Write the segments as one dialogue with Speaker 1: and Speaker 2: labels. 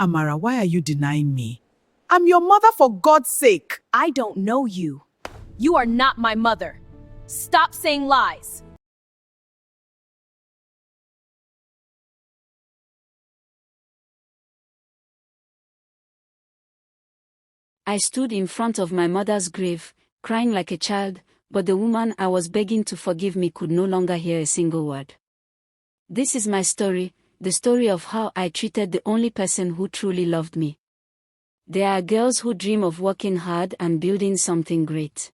Speaker 1: Amara, why are you denying me? I'm your mother for God's sake.
Speaker 2: I don't know you. You are not my mother. Stop saying lies.
Speaker 3: I stood in front of my mother's grave, crying like a child, but the woman I was begging to forgive me could no longer hear a single word. This is my story, the story of how I treated the only person who truly loved me. There are girls who dream of working hard and building something great.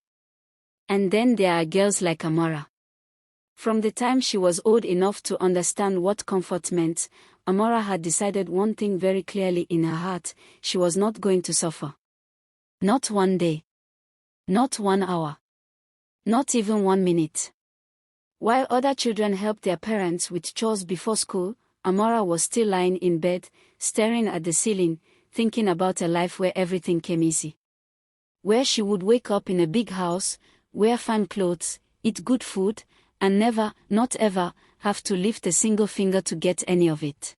Speaker 3: And then there are girls like Amara. From the time she was old enough to understand what comfort meant, Amara had decided one thing very clearly in her heart: she was not going to suffer. Not one day. Not 1 hour. Not even 1 minute. While other children helped their parents with chores before school, Amara was still lying in bed, staring at the ceiling, thinking about a life where everything came easy. Where she would wake up in a big house, wear fine clothes, eat good food, and never, not ever, have to lift a single finger to get any of it.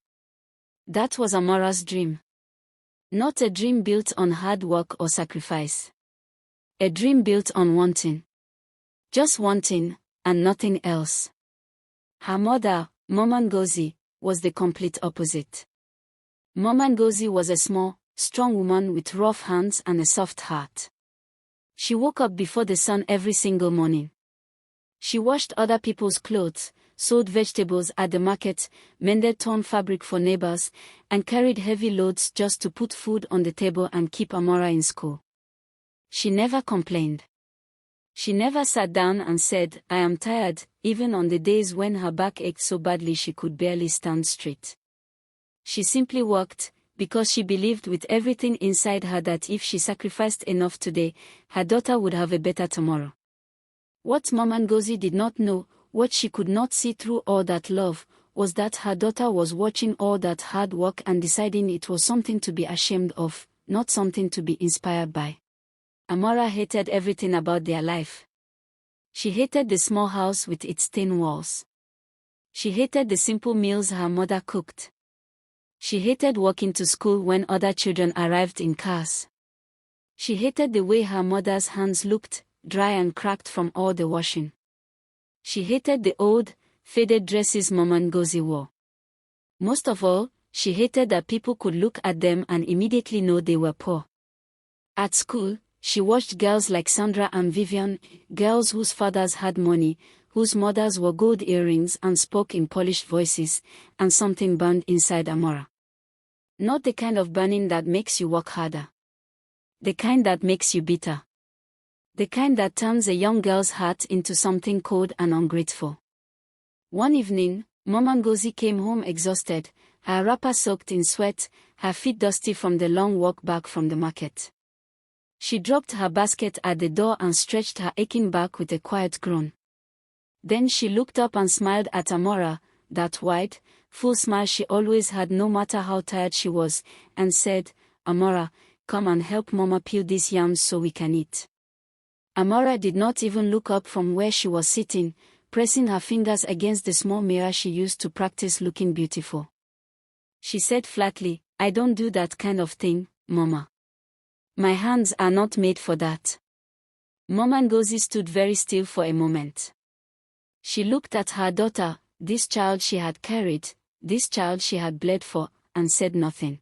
Speaker 3: That was Amara's dream. Not a dream built on hard work or sacrifice. A dream built on wanting. Just wanting, and nothing else. Her mother, Mama Ngozi, was the complete opposite. Mama Ngozi was a small, strong woman with rough hands and a soft heart. She woke up before the sun every single morning. She washed other people's clothes, sold vegetables at the market, mended torn fabric for neighbors, and carried heavy loads just to put food on the table and keep Amara in school. She never complained. She never sat down and said, "I am tired," even on the days when her back ached so badly she could barely stand straight. She simply worked, because she believed with everything inside her that if she sacrificed enough today, her daughter would have a better tomorrow. What Mama Ngozi did not know, what she could not see through all that love, was that her daughter was watching all that hard work and deciding it was something to be ashamed of, not something to be inspired by. Amara hated everything about their life. She hated the small house with its thin walls. She hated the simple meals her mother cooked. She hated walking to school when other children arrived in cars. She hated the way her mother's hands looked, dry and cracked from all the washing. She hated the old, faded dresses Mama Ngozi wore. Most of all, she hated that people could look at them and immediately know they were poor. At school, she watched girls like Sandra and Vivian, girls whose fathers had money, whose mothers wore gold earrings and spoke in polished voices, and something burned inside Amara. Not the kind of burning that makes you work harder. The kind that makes you bitter. The kind that turns a young girl's heart into something cold and ungrateful. One evening, Mama Ngozi came home exhausted, her wrapper soaked in sweat, her feet dusty from the long walk back from the market. She dropped her basket at the door and stretched her aching back with a quiet groan. Then she looked up and smiled at Amara, that wide, full smile she always had no matter how tired she was, and said, "Amara, come and help Mama peel these yams so we can eat." Amara did not even look up from where she was sitting, pressing her fingers against the small mirror she used to practice looking beautiful. She said flatly, "I don't do that kind of thing, Mama. My hands are not made for that." Mama Ngozi stood very still for a moment. She looked at her daughter, this child she had carried, this child she had bled for, and said nothing.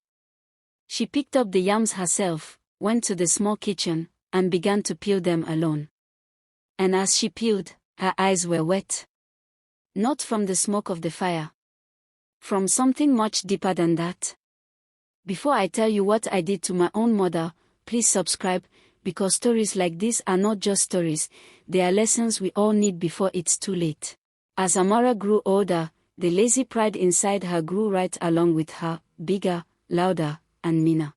Speaker 3: She picked up the yams herself, went to the small kitchen, and began to peel them alone. And as she peeled, her eyes were wet. Not from the smoke of the fire. From something much deeper than that. Before I tell you what I did to my own mother, please subscribe, because stories like this are not just stories, they are lessons we all need before it's too late. As Amara grew older, the lazy pride inside her grew right along with her, bigger, louder, and meaner.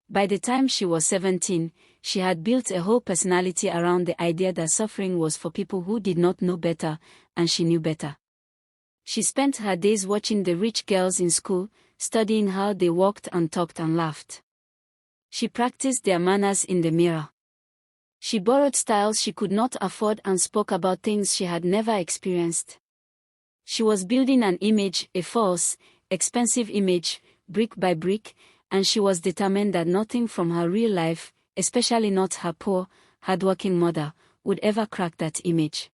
Speaker 3: By the time she was 17, she had built a whole personality around the idea that suffering was for people who did not know better, and she knew better. She spent her days watching the rich girls in school, studying how they walked and talked and laughed. She practiced their manners in the mirror. She borrowed styles she could not afford and spoke about things she had never experienced. She was building an image, a false, expensive image, brick by brick, and she was determined that nothing from her real life, especially not her poor, hardworking mother, would ever crack that image.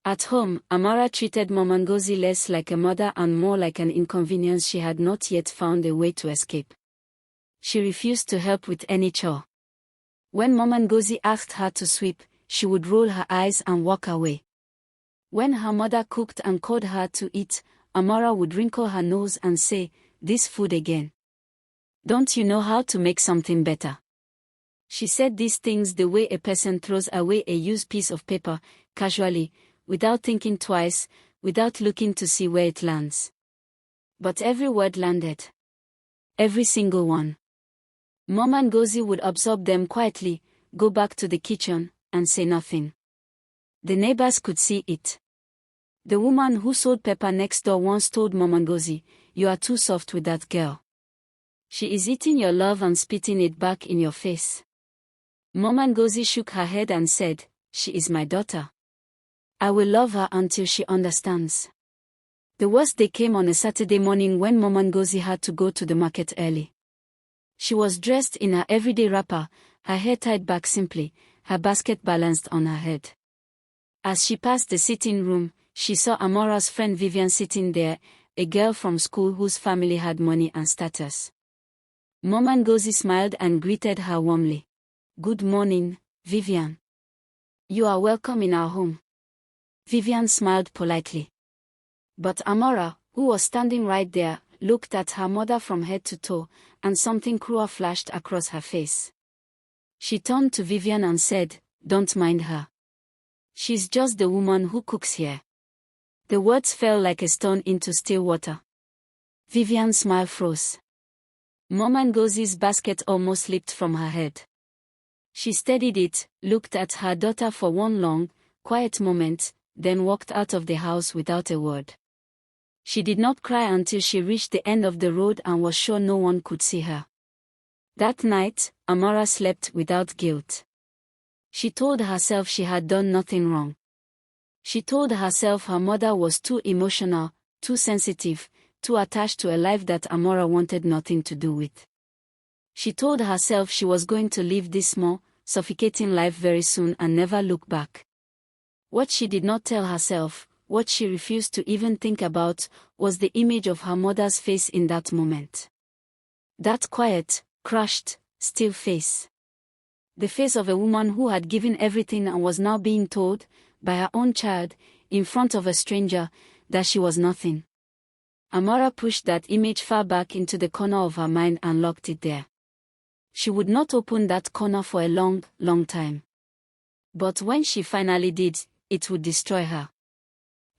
Speaker 3: At home, Amara treated Mama Ngozi less like a mother and more like an inconvenience she had not yet found a way to escape. She refused to help with any chore. When Mama Ngozi asked her to sweep, she would roll her eyes and walk away. When her mother cooked and called her to eat, Amara would wrinkle her nose and say, "This food again. Don't you know how to make something better?" She said these things the way a person throws away a used piece of paper, casually, without thinking twice, without looking to see where it lands. But every word landed. Every single one. Mama Ngozi would absorb them quietly, go back to the kitchen, and say nothing. The neighbors could see it. The woman who sold pepper next door once told Mama Ngozi, "You are too soft with that girl. She is eating your love and spitting it back in your face." Mama Ngozi shook her head and said, "She is my daughter. I will love her until she understands." The worst day came on a Saturday morning when Mama Ngozi had to go to the market early. She was dressed in her everyday wrapper, her hair tied back simply, her basket balanced on her head. As she passed the sitting room, she saw Amara's friend Vivian sitting there, a girl from school whose family had money and status. Mama Ngozi smiled and greeted her warmly. "Good morning, Vivian. You are welcome in our home." Vivian smiled politely. But Amara, who was standing right there, looked at her mother from head to toe, and something cruel flashed across her face. She turned to Vivian and said, "Don't mind her. She's just the woman who cooks here." The words fell like a stone into still water. Vivian's smile froze. Mama Ngozi's basket almost slipped from her head. She steadied it, looked at her daughter for one long, quiet moment, then walked out of the house without a word. She did not cry until she reached the end of the road and was sure no one could see her. That night, Amara slept without guilt. She told herself she had done nothing wrong. She told herself her mother was too emotional, too sensitive, too attached to a life that Amara wanted nothing to do with. She told herself she was going to live this small, suffocating life very soon and never look back. What she did not tell herself, what she refused to even think about, was the image of her mother's face in that moment. That quiet, crushed, still face. The face of a woman who had given everything and was now being told, by her own child, in front of a stranger, that she was nothing. Amara pushed that image far back into the corner of her mind and locked it there. She would not open that corner for a long, long time. But when she finally did, it would destroy her.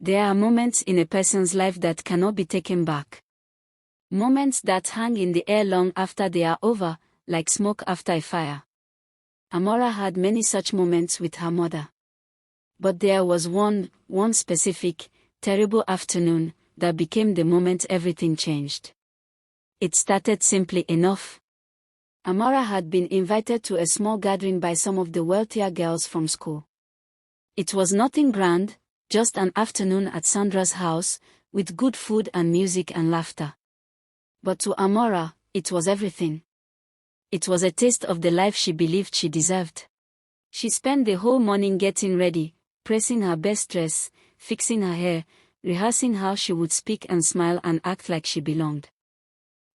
Speaker 3: There are moments in a person's life that cannot be taken back. Moments that hang in the air long after they are over, like smoke after a fire. Amara had many such moments with her mother. But there was one specific, terrible afternoon, that became the moment everything changed. It started simply enough. Amara had been invited to a small gathering by some of the wealthier girls from school. It was nothing grand, just an afternoon at Sandra's house, with good food and music and laughter. But to Amara, it was everything. It was a taste of the life she believed she deserved. She spent the whole morning getting ready, pressing her best dress, fixing her hair, rehearsing how she would speak and smile and act like she belonged.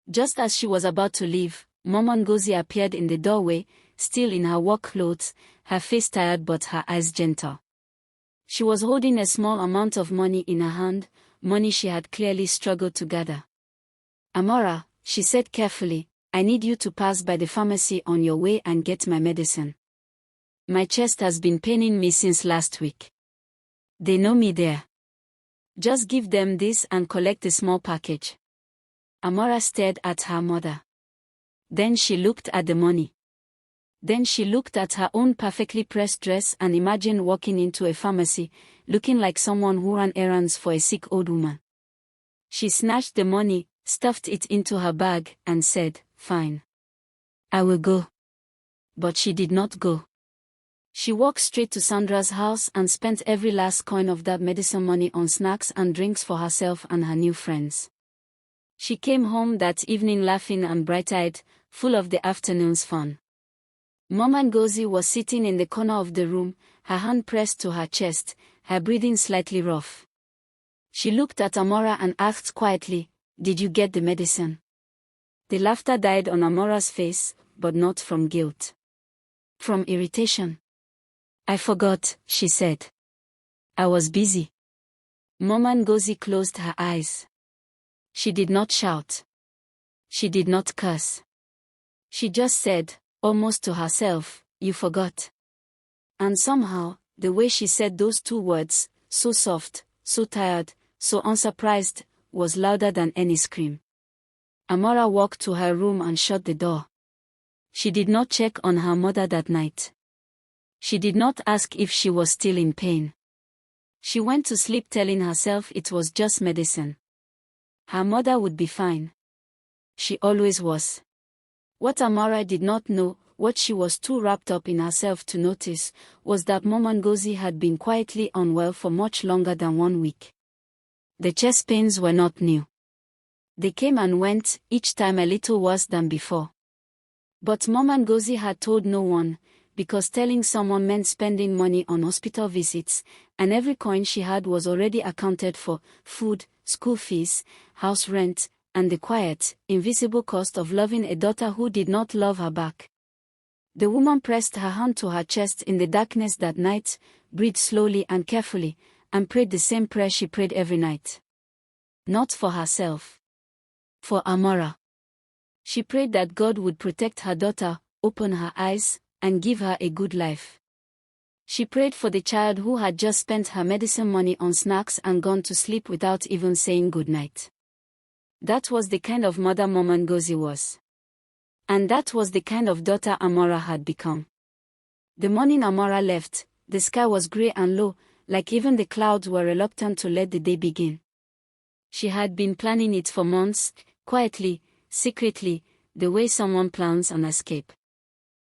Speaker 3: Just as she was about to leave, Mama Ngozi appeared in the doorway, still in her work clothes, her face tired but her eyes gentle. She was holding a small amount of money in her hand, money she had clearly struggled to gather. "Amara," she said carefully, "I need you to pass by the pharmacy on your way and get my medicine. My chest has been paining me since last week. They know me there. Just give them this and collect a small package." Amara stared at her mother. Then she looked at the money. Then she looked at her own perfectly pressed dress and imagined walking into a pharmacy, looking like someone who ran errands for a sick old woman. She snatched the money, stuffed it into her bag, and said, "Fine. I will go." But she did not go. She walked straight to Sandra's house and spent every last coin of that medicine money on snacks and drinks for herself and her new friends. She came home that evening laughing and bright-eyed, full of the afternoon's fun. Mama Ngozi was sitting in the corner of the room, her hand pressed to her chest, her breathing slightly rough. She looked at Amara and asked quietly, "Did you get the medicine?" The laughter died on Amara's face, but not from guilt. From irritation. "I forgot," she said. "I was busy." Mama Ngozi closed her eyes. She did not shout. She did not curse. She just said, almost to herself, "You forgot." And somehow, the way she said those two words, so soft, so tired, so unsurprised, was louder than any scream. Amara walked to her room and shut the door. She did not check on her mother that night. She did not ask if she was still in pain. She went to sleep telling herself it was just medicine. Her mother would be fine. She always was. What Amara did not know, what she was too wrapped up in herself to notice, was that Mama Ngozi had been quietly unwell for much longer than 1 week. The chest pains were not new. They came and went, each time a little worse than before. But Mama Ngozi had told no one, because telling someone meant spending money on hospital visits, and every coin she had was already accounted for: food, school fees, house rent, and the quiet, invisible cost of loving a daughter who did not love her back. The woman pressed her hand to her chest in the darkness that night, breathed slowly and carefully, and prayed the same prayer she prayed every night. Not for herself. For Amara. She prayed that God would protect her daughter, open her eyes, and give her a good life. She prayed for the child who had just spent her medicine money on snacks and gone to sleep without even saying goodnight. That was the kind of mother Mama Ngozi was. And that was the kind of daughter Amara had become. The morning Amara left, the sky was grey and low, like even the clouds were reluctant to let the day begin. She had been planning it for months, quietly, secretly, the way someone plans an escape.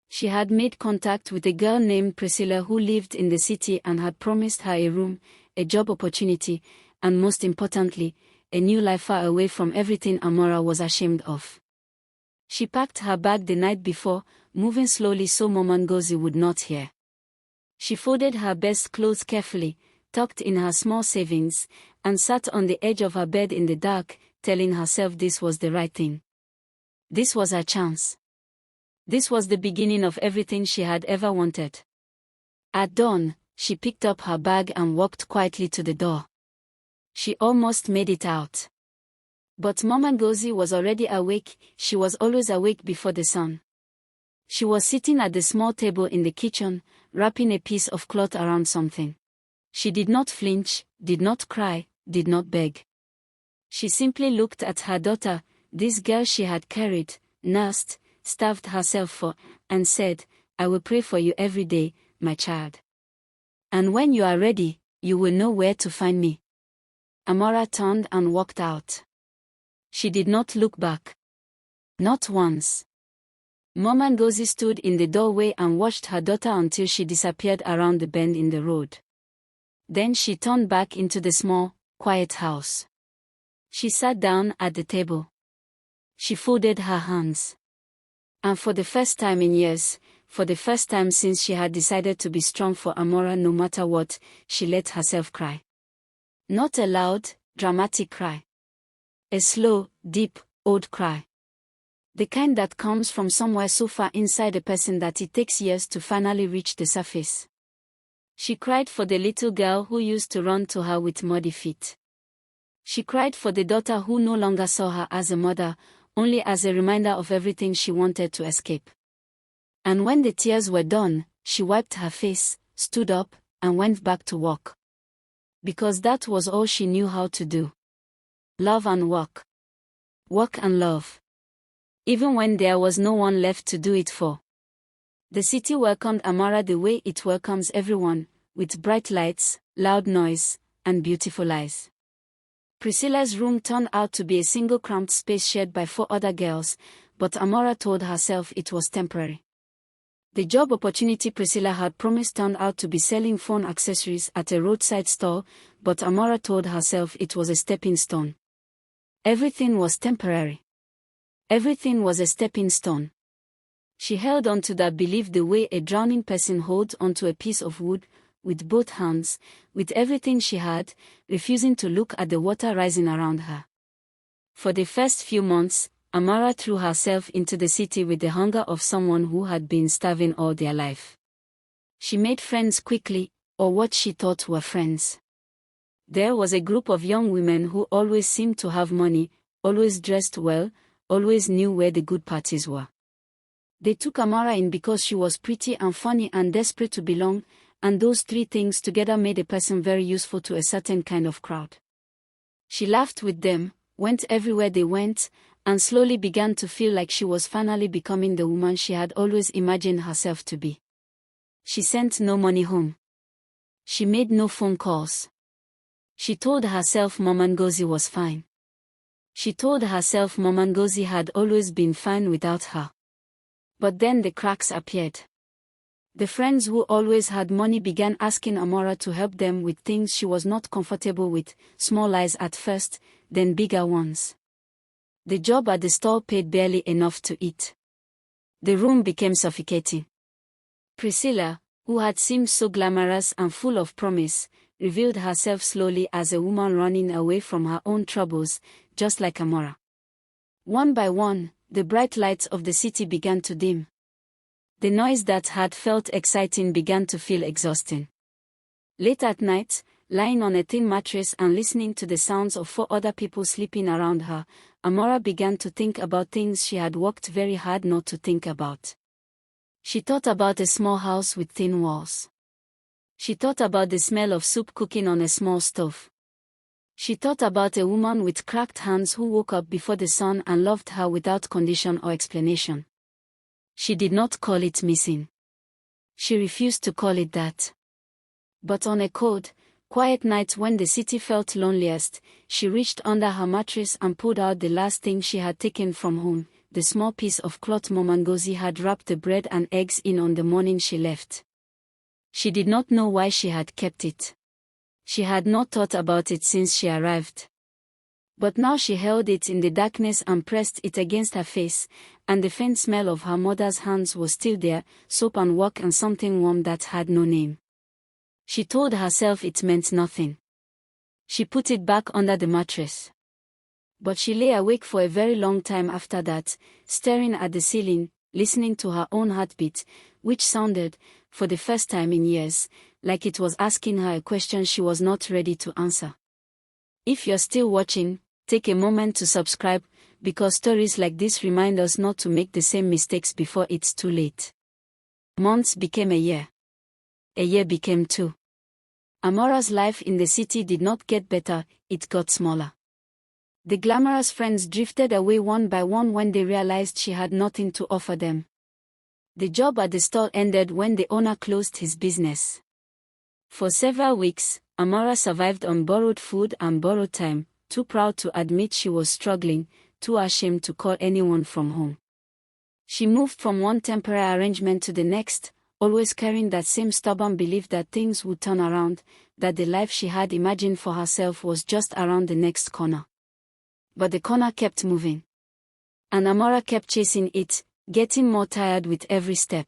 Speaker 3: She had made contact with a girl named Priscilla who lived in the city and had promised her a room, a job opportunity, and most importantly, a new life far away from everything Amara was ashamed of. She packed her bag the night before, moving slowly so Mama Ngozi would not hear. She folded her best clothes carefully, tucked in her small savings, and sat on the edge of her bed in the dark, telling herself this was the right thing. This was her chance. This was the beginning of everything she had ever wanted. At dawn, she picked up her bag and walked quietly to the door. She almost made it out. But Mama Ngozi was already awake. She was always awake before the sun. She was sitting at the small table in the kitchen, wrapping a piece of cloth around something. She did not flinch, did not cry, did not beg. She simply looked at her daughter, this girl she had carried, nursed, starved herself for, and said, "I will pray for you every day, my child. And when you are ready, you will know where to find me." Amara turned and walked out. She did not look back. Not once. Mama Ngozi stood in the doorway and watched her daughter until she disappeared around the bend in the road. Then she turned back into the small, quiet house. She sat down at the table. She folded her hands. And for the first time in years, for the first time since she had decided to be strong for Amara no matter what, she let herself cry. Not a loud, dramatic cry. A slow, deep, old cry. The kind that comes from somewhere so far inside a person that it takes years to finally reach the surface. She cried for the little girl who used to run to her with muddy feet. She cried for the daughter who no longer saw her as a mother, only as a reminder of everything she wanted to escape. And when the tears were done, she wiped her face, stood up, and went back to work. Because that was all she knew how to do. Love and work. Work and love. Even when there was no one left to do it for. The city welcomed Amara the way it welcomes everyone, with bright lights, loud noise, and beautiful eyes. Priscilla's room turned out to be a single cramped space shared by 4 other girls, but Amara told herself it was temporary. The job opportunity Priscilla had promised turned out to be selling phone accessories at a roadside store, but Amara told herself it was a stepping stone. Everything was temporary. Everything was a stepping stone. She held on to that belief the way a drowning person holds onto a piece of wood, with both hands, with everything she had, refusing to look at the water rising around her. For the first few months, Amara threw herself into the city with the hunger of someone who had been starving all their life. She made friends quickly, or what she thought were friends. There was a group of young women who always seemed to have money, always dressed well, always knew where the good parties were. They took Amara in because she was pretty and funny and desperate to belong, and those three things together made a person very useful to a certain kind of crowd. She laughed with them, went everywhere they went, and slowly began to feel like she was finally becoming the woman she had always imagined herself to be. She sent no money home. She made no phone calls. She told herself Mama Ngozi was fine. She told herself Mama Ngozi had always been fine without her. But then the cracks appeared. The friends who always had money began asking Amara to help them with things she was not comfortable with, small lies at first, then bigger ones. The job at the store paid barely enough to eat. The room became suffocating. Priscilla, who had seemed so glamorous and full of promise, revealed herself slowly as a woman running away from her own troubles, just like Amara. One by one, the bright lights of the city began to dim. The noise that had felt exciting began to feel exhausting. Late at night, lying on a thin mattress and listening to the sounds of 4 other people sleeping around her, Amara began to think about things she had worked very hard not to think about. She thought about a small house with thin walls. She thought about the smell of soup cooking on a small stove. She thought about a woman with cracked hands who woke up before the sun and loved her without condition or explanation. She did not call it missing. She refused to call it that. But on a cold, quiet night when the city felt loneliest, she reached under her mattress and pulled out the last thing she had taken from home, the small piece of cloth Mama Ngozi had wrapped the bread and eggs in on the morning she left. She did not know why she had kept it. She had not thought about it since she arrived. But now she held it in the darkness and pressed it against her face, and the faint smell of her mother's hands was still there, soap and work and something warm that had no name. She told herself it meant nothing. She put it back under the mattress. But she lay awake for a very long time after that, staring at the ceiling, listening to her own heartbeat, which sounded, for the first time in years, like it was asking her a question she was not ready to answer. If you're still watching, take a moment to subscribe, because stories like this remind us not to make the same mistakes before it's too late. Months became a year. A year became 2. Amara's life in the city did not get better, it got smaller. The glamorous friends drifted away one by one when they realized she had nothing to offer them. The job at the store ended when the owner closed his business. For several weeks, Amara survived on borrowed food and borrowed time, too proud to admit she was struggling, too ashamed to call anyone from home. She moved from one temporary arrangement to the next, always carrying that same stubborn belief that things would turn around, that the life she had imagined for herself was just around the next corner. But the corner kept moving. And Amara kept chasing it, getting more tired with every step.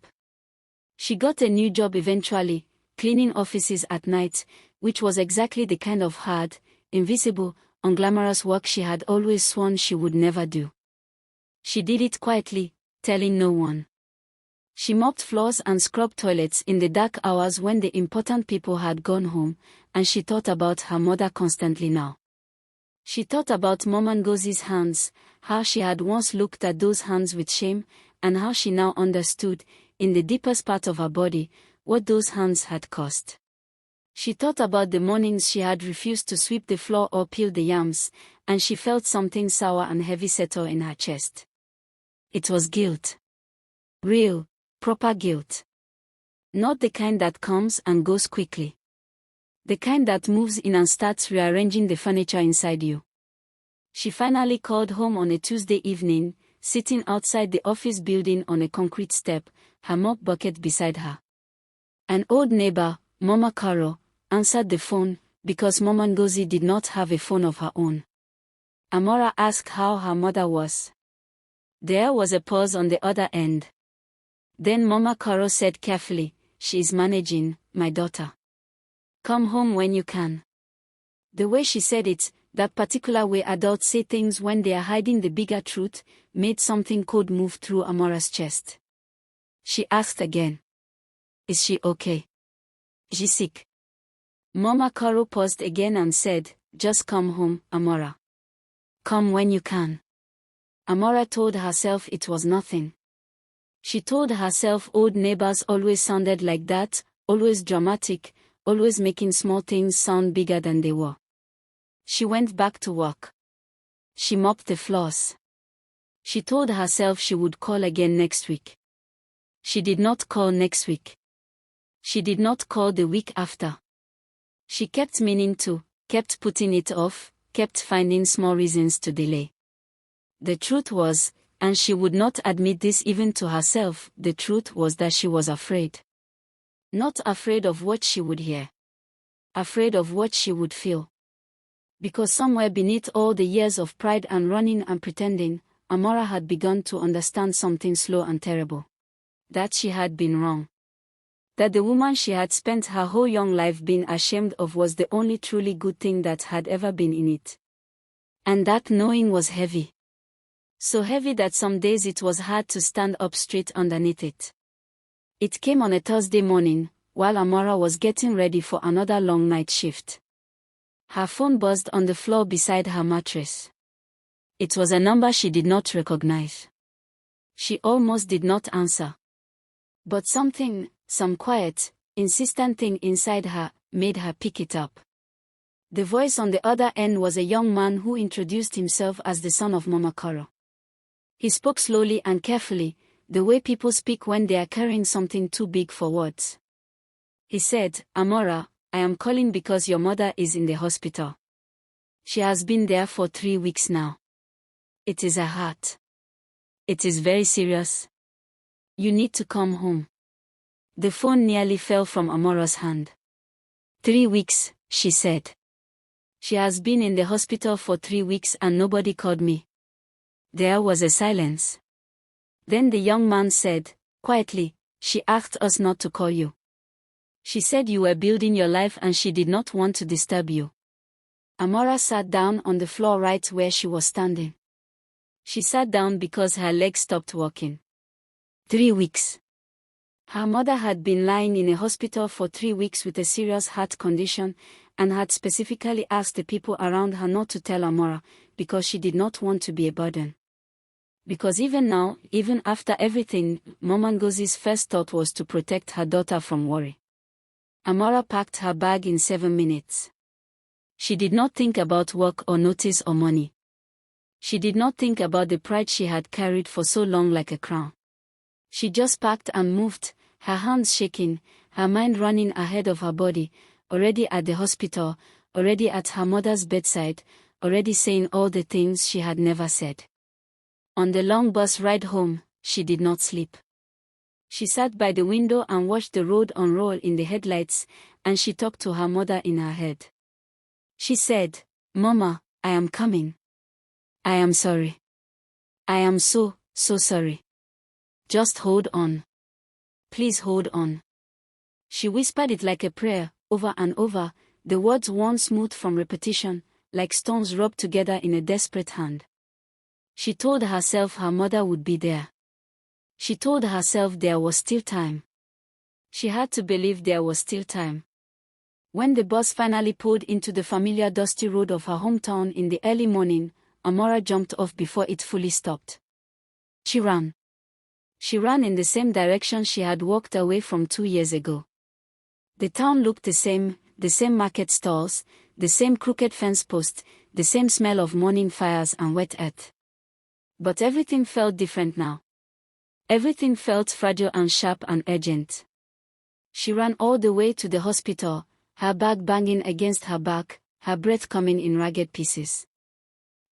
Speaker 3: She got a new job eventually, cleaning offices at night, which was exactly the kind of hard, invisible, unglamorous work she had always sworn she would never do. She did it quietly, telling no one. She mopped floors and scrubbed toilets in the dark hours when the important people had gone home, and she thought about her mother constantly now. She thought about Mama Ngozi's hands, how she had once looked at those hands with shame, and how she now understood, in the deepest part of her body, what those hands had cost. She thought about the mornings she had refused to sweep the floor or peel the yams, and she felt something sour and heavy settle in her chest. It was guilt. Real, proper guilt. Not the kind that comes and goes quickly. The kind that moves in and starts rearranging the furniture inside you. She finally called home on a Tuesday evening, sitting outside the office building on a concrete step, her mop bucket beside her. An old neighbor, Mama Caro, answered the phone, because Mama Ngozi did not have a phone of her own. Amara asked how her mother was. There was a pause on the other end. Then Mama Koro said carefully, "She is managing, my daughter. Come home when you can." The way she said it, that particular way adults say things when they are hiding the bigger truth, made something cold move through Amara's chest. She asked again. "Is she okay? Is she sick?" Mama Koro paused again and said, "Just come home, Amara. Come when you can." Amara told herself it was nothing. She told herself old neighbors always sounded like that, always dramatic, always making small things sound bigger than they were. She went back to work. She mopped the floors. She told herself she would call again next week. She did not call next week. She did not call the week after. She kept meaning to, kept putting it off, kept finding small reasons to delay. The truth was, and she would not admit this even to herself, the truth was that she was afraid. Not afraid of what she would hear. Afraid of what she would feel. Because somewhere beneath all the years of pride and running and pretending, Amara had begun to understand something slow and terrible. That she had been wrong. That the woman she had spent her whole young life being ashamed of was the only truly good thing that had ever been in it. And that knowing was heavy. So heavy that some days it was hard to stand up straight underneath it. It came on a Thursday morning, while Amara was getting ready for another long night shift. Her phone buzzed on the floor beside her mattress. It was a number she did not recognize. She almost did not answer. But something, some quiet, insistent thing inside her, made her pick it up. The voice on the other end was a young man who introduced himself as the son of Mama Koro. He spoke slowly and carefully, the way people speak when they are carrying something too big for words. He said, "Amara, I am calling because your mother is in the hospital. She has been there for 3 weeks now. It is her heart. It is very serious. You need to come home." The phone nearly fell from Amara's hand. 3 weeks, she said. She has been in the hospital for 3 weeks and nobody called me. There was a silence. Then the young man said, quietly, "She asked us not to call you. She said you were building your life and she did not want to disturb you." Amara sat down on the floor right where she was standing. She sat down because her legs stopped working. 3 weeks. Her mother had been lying in a hospital for 3 weeks with a serious heart condition, and had specifically asked the people around her not to tell Amara, because she did not want to be a burden. Because even now, even after everything, Mama Ngozi's first thought was to protect her daughter from worry. Amara packed her bag in 7 minutes. She did not think about work or notice or money. She did not think about the pride she had carried for so long like a crown. She just packed and moved, her hands shaking, her mind running ahead of her body, already at the hospital, already at her mother's bedside, already saying all the things she had never said. On the long bus ride home, she did not sleep. She sat by the window and watched the road unroll in the headlights, and she talked to her mother in her head. She said, "Mama, I am coming. I am sorry. I am so, so sorry. Just hold on. Please hold on." She whispered it like a prayer, over and over, the words worn smooth from repetition, like stones rubbed together in a desperate hand. She told herself her mother would be there. She told herself there was still time. She had to believe there was still time. When the bus finally pulled into the familiar dusty road of her hometown in the early morning, Amara jumped off before it fully stopped. She ran. She ran in the same direction she had walked away from 2 years ago. The town looked the same market stalls, the same crooked fence posts, the same smell of morning fires and wet earth. But everything felt different now. Everything felt fragile and sharp and urgent. She ran all the way to the hospital, her bag banging against her back, her breath coming in ragged pieces.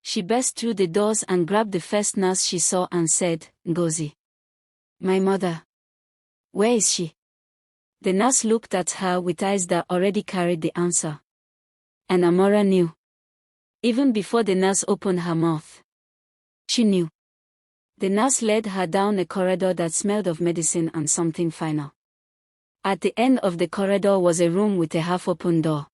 Speaker 3: She burst through the doors and grabbed the first nurse she saw and said, "Ngozi. My mother. Where is she?" The nurse looked at her with eyes that already carried the answer. And Amara knew. Even before the nurse opened her mouth. She knew. The nurse led her down a corridor that smelled of medicine and something final. At the end of the corridor was a room with a half-open door.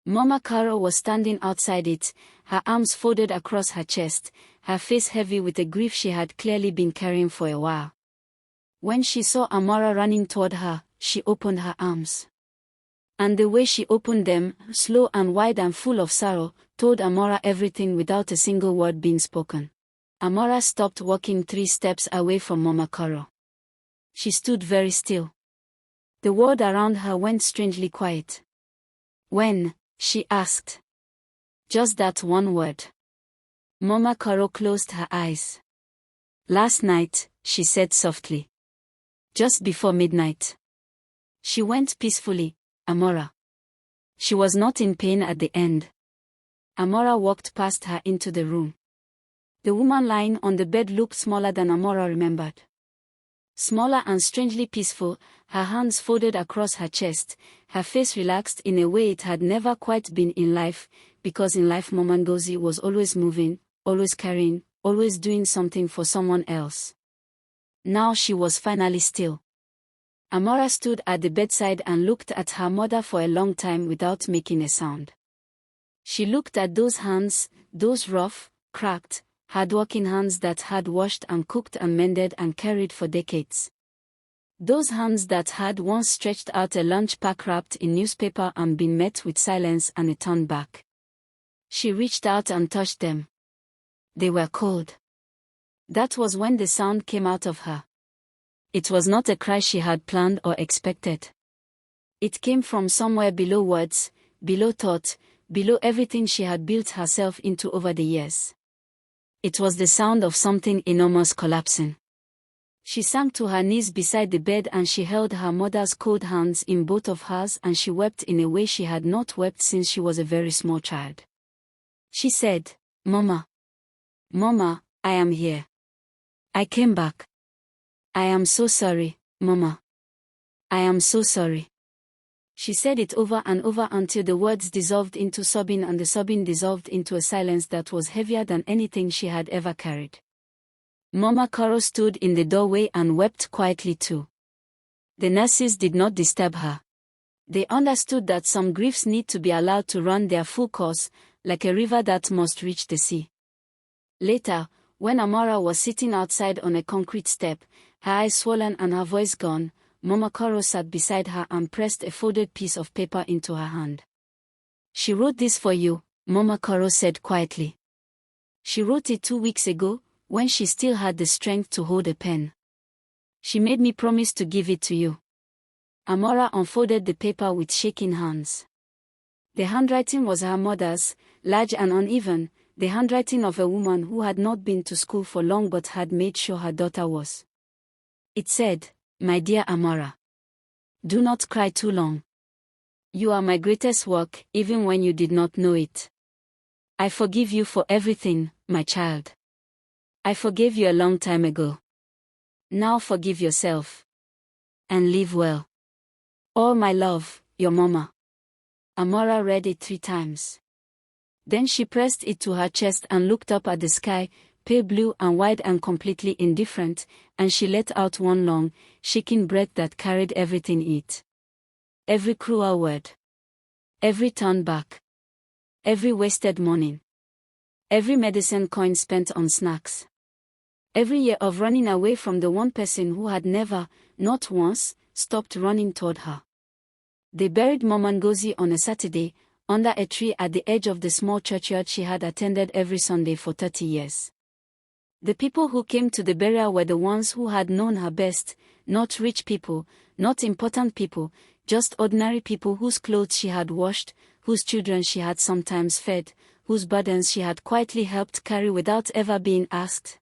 Speaker 3: Mama Carol was standing outside it, her arms folded across her chest, her face heavy with a grief she had clearly been carrying for a while. When she saw Amara running toward her, she opened her arms. And the way she opened them, slow and wide and full of sorrow, told Amara everything without a single word being spoken. Amara stopped walking 3 steps away from Mama Carol. She stood very still. The world around her went strangely quiet. When? She asked. Just that one word. Mama Carol closed her eyes. Last night, she said softly. Just before midnight. She went peacefully, Amara. She was not in pain at the end. Amara walked past her into the room. The woman lying on the bed looked smaller than Amara remembered. Smaller and strangely peaceful, her hands folded across her chest, her face relaxed in a way it had never quite been in life, because in life Mama Ngozi was always moving, always carrying, always doing something for someone else. Now she was finally still. Amara stood at the bedside and looked at her mother for a long time without making a sound. She looked at those hands, those rough, cracked, hardworking hands that had washed and cooked and mended and carried for decades. Those hands that had once stretched out a lunch pack wrapped in newspaper and been met with silence and a turn back. She reached out and touched them. They were cold. That was when the sound came out of her. It was not a cry she had planned or expected. It came from somewhere below words, below thought, below everything she had built herself into over the years. It was the sound of something enormous collapsing. She sank to her knees beside the bed and she held her mother's cold hands in both of hers and she wept in a way she had not wept since she was a very small child. She said, "Mama. Mama, I am here. I came back. I am so sorry, Mama. I am so sorry." She said it over and over until the words dissolved into sobbing and the sobbing dissolved into a silence that was heavier than anything she had ever carried. Mama Carol stood in the doorway and wept quietly too. The nurses did not disturb her. They understood that some griefs need to be allowed to run their full course, like a river that must reach the sea. Later, when Amara was sitting outside on a concrete step, her eyes swollen and her voice gone, Mama Carol sat beside her and pressed a folded piece of paper into her hand. "She wrote this for you," Mama Carol said quietly. "She wrote it 2 weeks ago, when she still had the strength to hold a pen. She made me promise to give it to you." Amara unfolded the paper with shaking hands. The handwriting was her mother's, large and uneven, the handwriting of a woman who had not been to school for long but had made sure her daughter was. It said, "My dear Amara. Do not cry too long. You are my greatest work, even when you did not know it. I forgive you for everything, my child. I forgave you a long time ago. Now forgive yourself. And live well. All my love, your mama." Amara read it 3 times. Then she pressed it to her chest and looked up at the sky, pale blue and wide and completely indifferent, and she let out one long, shaking breath that carried everything in it. Every cruel word. Every turn back. Every wasted morning. Every medicine coin spent on snacks. Every year of running away from the one person who had never, not once, stopped running toward her. They buried Mama Ngozi on a Saturday, under a tree at the edge of the small churchyard she had attended every Sunday for 30 years. The people who came to the burial were the ones who had known her best, not rich people, not important people, just ordinary people whose clothes she had washed, whose children she had sometimes fed, whose burdens she had quietly helped carry without ever being asked.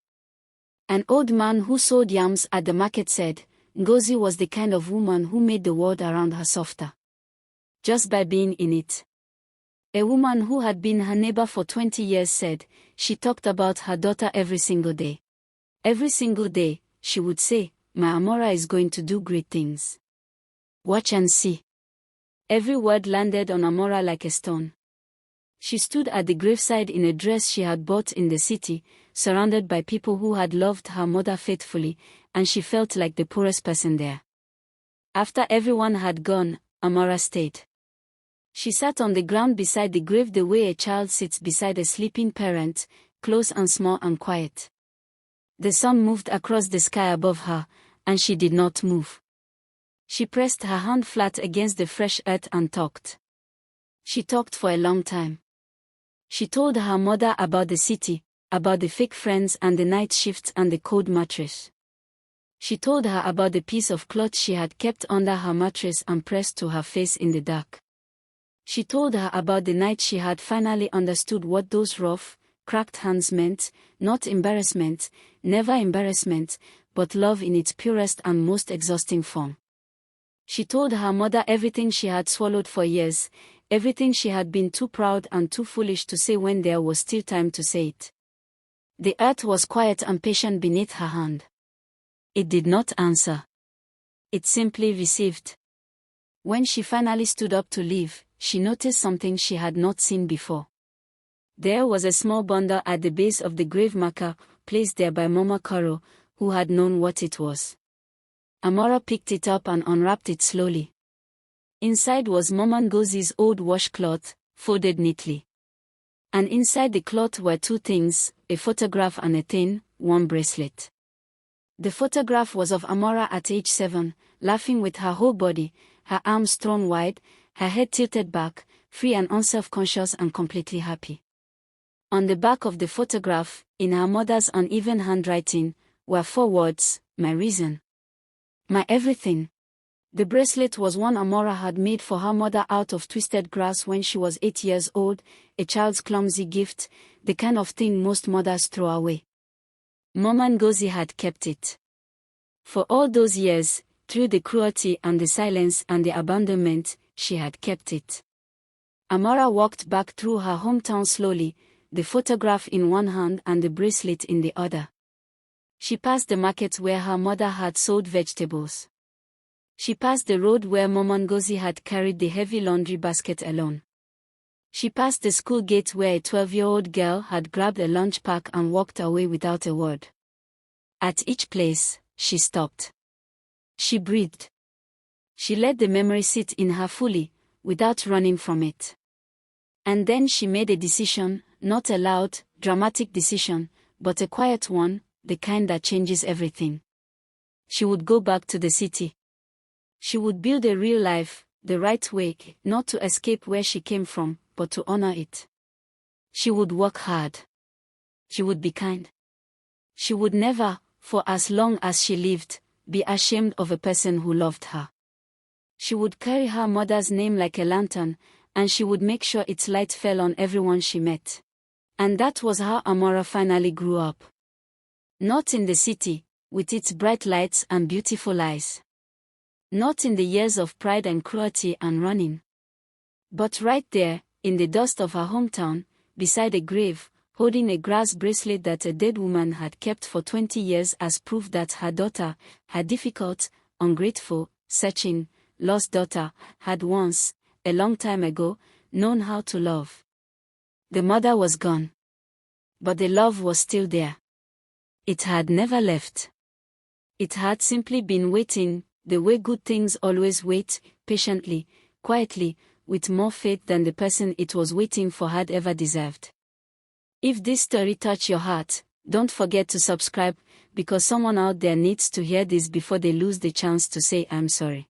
Speaker 3: An old man who sold yams at the market said, Ngozi was the kind of woman who made the world around her softer. Just by being in it. A woman who had been her neighbor for 20 years said, she talked about her daughter every single day. Every single day, she would say, "My Amara is going to do great things. Watch and see." Every word landed on Amara like a stone. She stood at the graveside in a dress she had bought in the city, surrounded by people who had loved her mother faithfully, and she felt like the poorest person there. After everyone had gone, Amara stayed. She sat on the ground beside the grave the way a child sits beside a sleeping parent, close and small and quiet. The sun moved across the sky above her, and she did not move. She pressed her hand flat against the fresh earth and talked. She talked for a long time. She told her mother about the city, about the fake friends and the night shifts and the cold mattress. She told her about the piece of cloth she had kept under her mattress and pressed to her face in the dark. She told her about the night she had finally understood what those rough, cracked hands meant, not embarrassment, never embarrassment, but love in its purest and most exhausting form. She told her mother everything she had swallowed for years, everything she had been too proud and too foolish to say when there was still time to say it. The earth was quiet and patient beneath her hand. It did not answer. It simply received. When she finally stood up to leave, she noticed something she had not seen before. There was a small bundle at the base of the grave marker, placed there by Mama Karo, who had known what it was. Amara picked it up and unwrapped it slowly. Inside was Mama Ngozi's old washcloth, folded neatly. And inside the cloth were two things, a photograph and a thin, warm bracelet. The photograph was of Amara at age 7, laughing with her whole body, her arms thrown wide, her head tilted back, free and unself-conscious and completely happy. On the back of the photograph, in her mother's uneven handwriting, were 4 words, my reason. My everything. The bracelet was one Amara had made for her mother out of twisted grass when she was 8 years old, a child's clumsy gift, the kind of thing most mothers throw away. Mama Ngozi had kept it. For all those years, through the cruelty and the silence and the abandonment, she had kept it. Amara walked back through her hometown slowly, the photograph in one hand and the bracelet in the other. She passed the market where her mother had sold vegetables. She passed the road where Mama Ngozi had carried the heavy laundry basket alone. She passed the school gate where a 12-year-old girl had grabbed a lunch pack and walked away without a word. At each place, she stopped. She breathed. She let the memory sit in her fully, without running from it. And then she made a decision, not a loud, dramatic decision, but a quiet one, the kind that changes everything. She would go back to the city. She would build a real life, the right way, not to escape where she came from, but to honor it. She would work hard. She would be kind. She would never, for as long as she lived, be ashamed of a person who loved her. She would carry her mother's name like a lantern, and she would make sure its light fell on everyone she met. And that was how Amara finally grew up. Not in the city, with its bright lights and beautiful eyes. Not in the years of pride and cruelty and running. But right there, in the dust of her hometown, beside a grave, holding a grass bracelet that a dead woman had kept for 20 years as proof that her daughter, her difficult, ungrateful, searching, lost daughter, had once, a long time ago, known how to love. The mother was gone. But the love was still there. It had never left. It had simply been waiting, the way good things always wait, patiently, quietly, with more faith than the person it was waiting for had ever deserved. If this story touched your heart, don't forget to subscribe, because someone out there needs to hear this before they lose the chance to say I'm sorry.